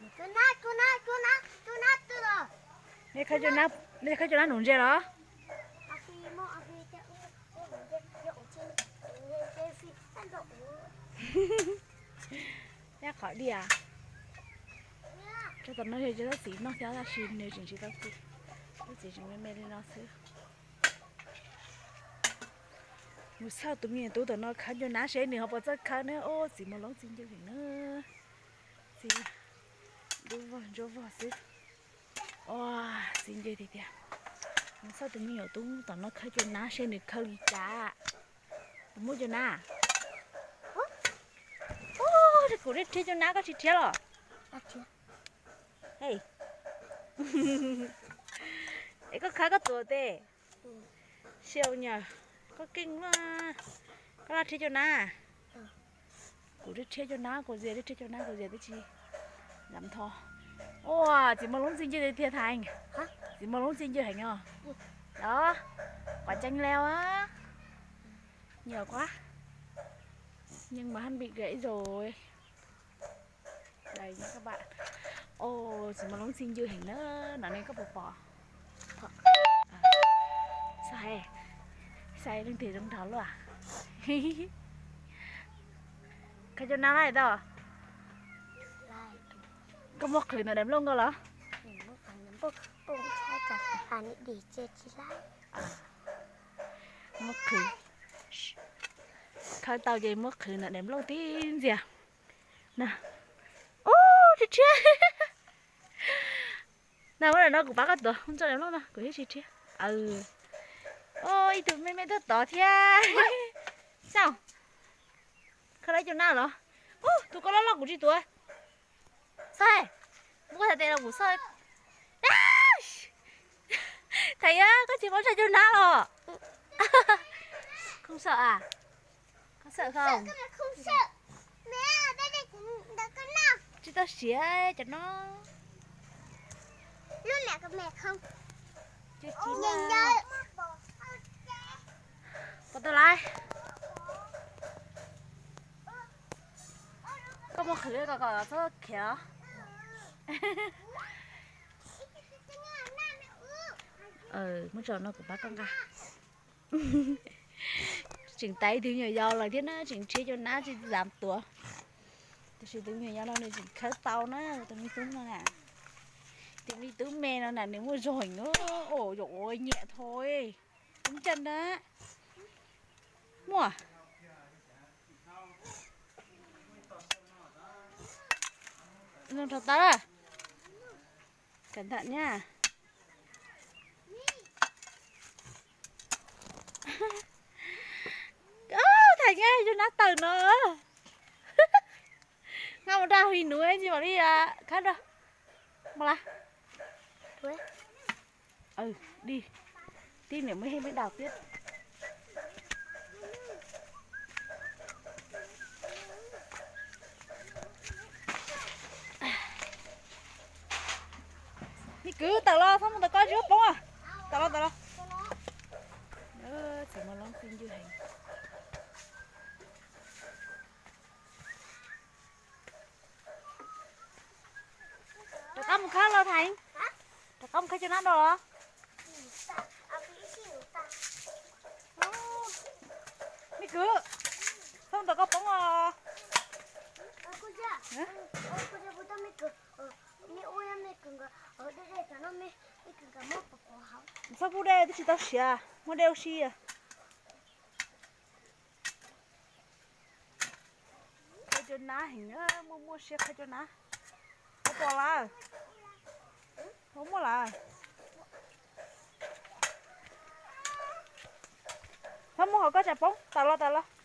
Nè khai cho nó nụn ra đó. Nè khỏi đi à? Cho tao nói cho nó xí nó xéo ra xin nếu chỉ tao xí. Nó chỉ mê đi nó xí. Một sao tụi mình tụi nó khai cho nó sẽ nữa họ bảo rất khai nữa ô xí mà lóng xin cho thì nữa. Xí đưa vào xí. Wow, xin chơi thì kìa. Sao tụi mình ở tụi nó khai cho nó sẽ được khai trả. Tụi mua cho nó. Ô, cái cổ đấy chơi cho nó có chị chết rồi. Hey. Ấy có khá có tuổi tê. Siêu nhờ. Có kinh mà. Có là chơi cho nó. Cổ đấy chơi cho nó, cổ dê đấy chơi cho nó, cổ dê đấy chi. Làm thò. Wow, chỉ mà lúng xin chơi thiệt thành. Hả? Chỉ mà lúng xin chơi thành à? Đó. Quả chanh leo á. Nhiều quá. Nhưng mà hắn bị gãy rồi. Đây nha các bạn. Ô, chỉ mà lúng xin chơi thành nữa. Nó nên có bò. Sai lên thì trong thảo luôn à? Cái cho nó này đâu? Có một khử nó đẹp luôn cơ hả? Một khử. Khai tao vậy một khử nó đẹp luôn tí gì à? Nè. Ô, chị chia. Nào cái này nó cũng bắt cái không cho đẹp luôn nè, của chị chia. Ừ. Ôi, tụi mày rất tỏ thia. Sao? Khai lấy cho nào rồi? Ô, tụi con nó của chị tụi. Sao? Mua thật tiền là của sao? Thầy á, có chị muốn cho nào rồi? Không sợ à? Có sợ không? Không sợ. Mẹ ở đây cũng đã có nào. Chị tao xỉa cho nó. Lúc nào có mẹ không? Chị Nhìn đây. Còn tao lại. Có một khử có số khéo. Muốn cho nó của bác con ca. Chỉnh tay thì nhiều dầu là thế nó chỉnh chia cho nó chỉ giảm tuổi. Tôi sẽ tính nhiều dầu này chỉnh khởi tàu nó tôi đi túm nó nè. Tính đi túm mẹ nó nè nếu mà rồi nữa. Ôi dồi ôi nhẹ thôi. Túm chân đó. Mua. Nó thật ta à. Cẩn thận nha. Thành ơi cho nó từ nữa. Ngao ra huy núi gì mà đi à khác đâu. Mà là. Đi. Tí nữa mới đào tiếp. Đi cứ tao lo xong tao có rước đúng không? Tao lo. Chỉ mà lon xin dư hành. Tao không khá lo thành. Tao không khá cho nó đâu hả? Đi cứ. Xong tao có bóng à. Sao bu đây thì tao xỉa, mua đeo xì à. Khai cho ná hình á, mua xỉa khai cho ná. Không bỏ là. Không mua là. Không mua họ có chặt bóng, tao lo.